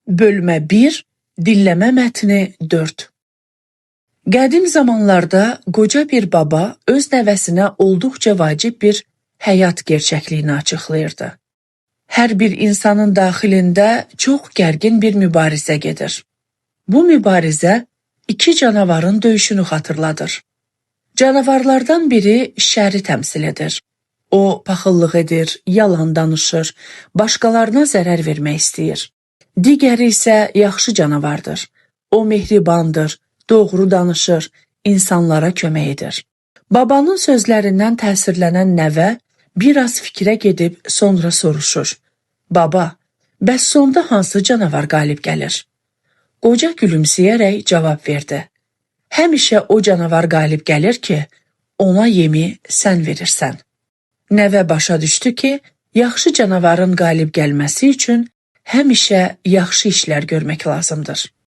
Bölmə 1, dinləmə mətni 4. Qədim zamanlarda qoca bir baba öz nəvəsinə olduqca vacib bir həyat gerçəkliyini açıqlayırdı. Hər bir insanın daxilində çox gərgin bir mübarizə gedir. Bu mübarizə iki canavarın döyüşünü xatırladır. Canavarlardan biri şəri təmsil edir. O, paxıllıq edir, yalan danışır, başqalarına zərər vermək istəyir. Digəri isə yaxşı canavardır. O mehribandır, doğru danışır, insanlara kömək edir. Babanın sözlərindən təsirlənən nəvə biraz fikrə gedib sonra soruşur. Baba, bəs sonda hansı canavar qalib gəlir? Qoca gülümsəyərək cavab verdi. Həmişə o canavar qalib gəlir ki, ona yemi sən verirsən. Nəvə başa düşdü ki, yaxşı canavarın qalib gəlməsi üçün həmişə yaxşı işlər görmək lazımdır.